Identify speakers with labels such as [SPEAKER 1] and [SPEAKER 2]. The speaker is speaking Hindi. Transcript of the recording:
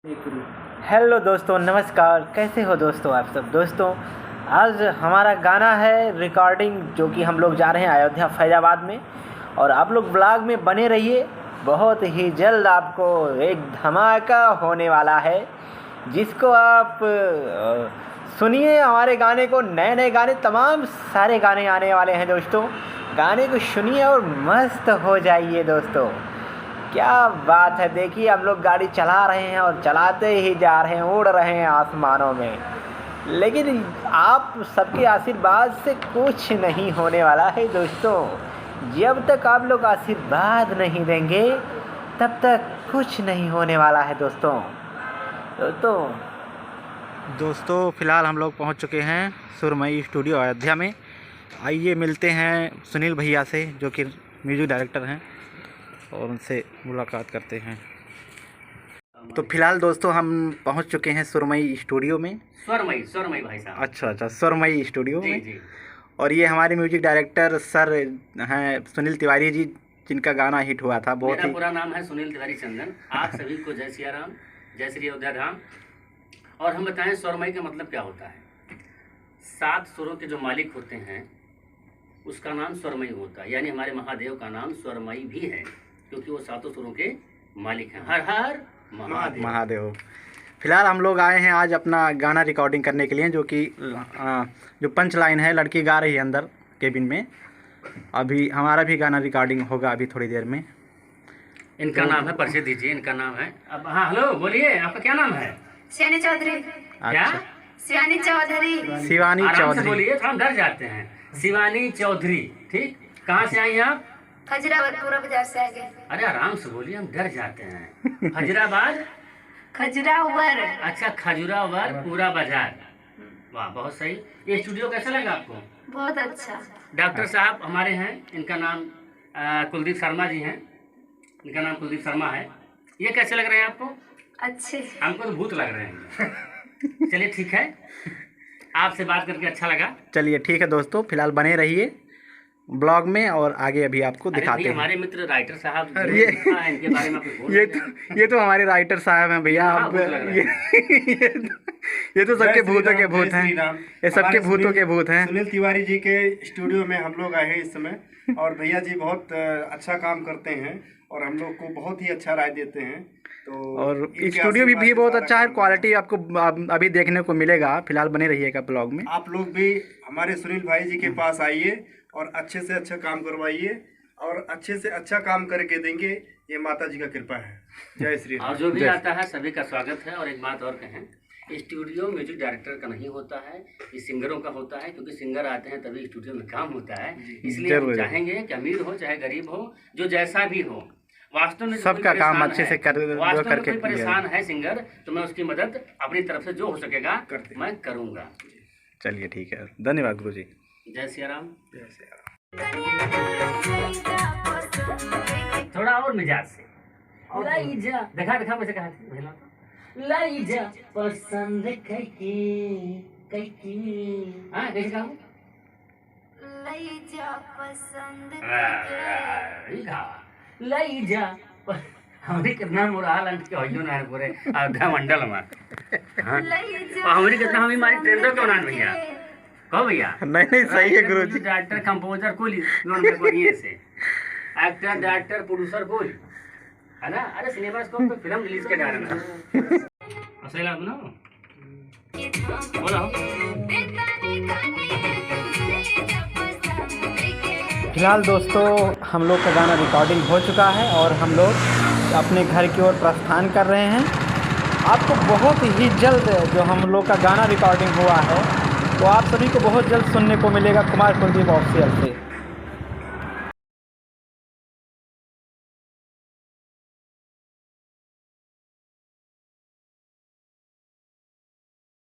[SPEAKER 1] हेलो दोस्तों, नमस्कार। कैसे हो दोस्तों आप सब? दोस्तों, आज हमारा गाना है रिकॉर्डिंग, जो कि हम लोग जा रहे हैं अयोध्या फैजाबाद में। और आप लोग ब्लॉग में बने रहिए, बहुत ही जल्द आपको एक धमाका होने वाला है, जिसको आप सुनिए। हमारे गाने को, नए नए गाने, तमाम सारे गाने आने वाले हैं दोस्तों। गाने को सुनिए और मस्त हो जाइए दोस्तों। क्या बात है, देखिए हम लोग गाड़ी चला रहे हैं और चलाते ही जा रहे हैं, उड़ रहे हैं आसमानों में। लेकिन आप सबके आशीर्वाद से कुछ नहीं होने वाला है दोस्तों। जब तक आप लोग आशीर्वाद नहीं देंगे तब तक कुछ नहीं होने वाला है दोस्तों। दोस्तों फ़िलहाल हम लोग पहुंच चुके हैं सुरमई स्टूडियो अयोध्या में। आइए मिलते हैं सुनील भैया से, जो कि म्यूजिक डायरेक्टर हैं, और उनसे मुलाकात करते हैं। तो फिलहाल दोस्तों हम पहुंच चुके हैं सुरमई स्टूडियो में।
[SPEAKER 2] सुरमई भाई साहब।
[SPEAKER 1] अच्छा, सुरमई स्टूडियो में।
[SPEAKER 2] जी।
[SPEAKER 1] और ये हमारे म्यूजिक डायरेक्टर सर हैं सुनील तिवारी जी, जिनका गाना हिट हुआ था बहुत
[SPEAKER 2] मेरा
[SPEAKER 1] ही।
[SPEAKER 2] पूरा नाम है सुनील तिवारी चंदन। आप सभी को जय सिया राम, जय श्री अयोध्या धाम। और हम बताएं सुरमई का मतलब क्या होता है। 7 सुरों के जो मालिक होते हैं उसका नाम सुरमई होता है, यानी हमारे महादेव का नाम सुरमई भी है, क्योंकि वो 7 सुरों के मालिक हैं। हर हर
[SPEAKER 1] महादेव। फिलहाल हम लोग आए हैं आज अपना गाना रिकॉर्डिंग करने के लिए, जो कि जो पंच लाइन है, लड़की गा रही है अंदर केबिन में। अभी हमारा भी गाना रिकॉर्डिंग होगा अभी थोड़ी देर में।
[SPEAKER 2] इनका नाम है, परिचय दीजिए। इनका नाम है, अब हाँ हेलो बोलिए, आपका क्या नाम है?
[SPEAKER 3] शिवानी चौधरी।
[SPEAKER 2] क्या?
[SPEAKER 3] शिवानी चौधरी।
[SPEAKER 1] शिवानी
[SPEAKER 2] आराम से
[SPEAKER 1] चौधरी।
[SPEAKER 2] बोलिए, थोड़ा डर जाते हैं। शिवानी चौधरी, ठीक। कहाँ से आई आप?
[SPEAKER 3] खजराबाद पूरा बाजार से आगे।
[SPEAKER 2] अरे आराम से बोलिए, हम डर जाते हैं। खजराबाद।
[SPEAKER 3] खजरावर।
[SPEAKER 2] अच्छा, खजुरावर पूरा बाजार। वाह, बहुत सही। ये स्टूडियो कैसा लगा आपको?
[SPEAKER 3] बहुत अच्छा।
[SPEAKER 2] डॉक्टर साहब हमारे हैं, इनका नाम कुलदीप शर्मा जी हैं। इनका नाम कुलदीप शर्मा है। ये कैसे लग रहे हैं आपको?
[SPEAKER 3] अच्छे।
[SPEAKER 2] हमको तो भूत लग रहे हैं। चलिए ठीक है, आपसे बात करके अच्छा लगा।
[SPEAKER 1] चलिए ठीक है दोस्तों, फिलहाल बने रहिए ब्लॉग में, और आगे अभी आपको दिखाते हैं।
[SPEAKER 2] हमारे मित्र राइटर साहब
[SPEAKER 1] इनके बारे में ये तो हमारे राइटर साहब हैं भैया। आप ये तो सबके भूतों के भूत हैं, ये सबके भूतों के भूत हैं।
[SPEAKER 4] सुनील तिवारी जी के स्टूडियो में हम लोग आए हैं इस समय, और भैया जी बहुत अच्छा काम करते हैं और हम लोग को बहुत ही अच्छा राय देते हैं। तो
[SPEAKER 1] और स्टूडियो भी बहुत अच्छा है, क्वालिटी आपको अभी देखने को मिलेगा। फिलहाल बने रहिएगा ब्लॉग में।
[SPEAKER 4] आप लोग भी हमारे सुनील भाई जी के पास आइए और अच्छे से अच्छा काम करवाइए, और अच्छे से अच्छा काम करके देंगे। ये माता जी का कृपा है। जय श्री राम।
[SPEAKER 2] और जो भी आता है सभी का स्वागत है। और एक बात और कहें, स्टूडियो म्यूजिक डायरेक्टर का नहीं होता है, ये सिंगरों का होता है, क्योंकि सिंगर आते हैं तभी स्टूडियो में काम होता है। इसलिए हम चाहेंगे कि अमीर हो चाहे गरीब हो, जो जैसा भी हो, वास्तव में
[SPEAKER 1] सबका काम अच्छे से
[SPEAKER 2] करके परेशान है सिंगर, तो मैं उसकी मदद अपनी तरफ से जो हो सकेगा मैं करूँगा।
[SPEAKER 1] चलिए ठीक है, धन्यवाद गुरु जी।
[SPEAKER 2] जय सिया राम।
[SPEAKER 4] जय श्री राम।
[SPEAKER 2] थोड़ा और मिजाज से लाई जा, देखा वैसे कहा था, लाई जा पसंद कैके हाँ कैसे कहा?
[SPEAKER 3] लई जा पसंद
[SPEAKER 2] लाई जा हमारी कितना मुरा लंट के होइयो ना पूरे अयोध्या मंडल में। हाँ हमारी कितना, हमें हमारी ट्रेंडर क्यों ना भैया? कहो भैया।
[SPEAKER 1] नहीं सही है गुरु जी।
[SPEAKER 2] डायरेक्टर कंपोजर कोई बढ़िया से, एक्टर डायरेक्टर प्रोड्यूसर कोई है ना। अरे सिनेमा स्कोप पे फिल्म रिलीज के डायरेक्टर असली लाभ ना बोलो।
[SPEAKER 1] फिलहाल दोस्तों हम लोग का गाना रिकॉर्डिंग हो चुका है और हम लोग अपने घर की ओर प्रस्थान कर रहे हैं। आपको बहुत ही जल्द जो हम लोग का गाना रिकॉर्डिंग हुआ है वो आप सभी को बहुत जल्द सुनने को मिलेगा कुमार कुलदीप ऑफिशियल से।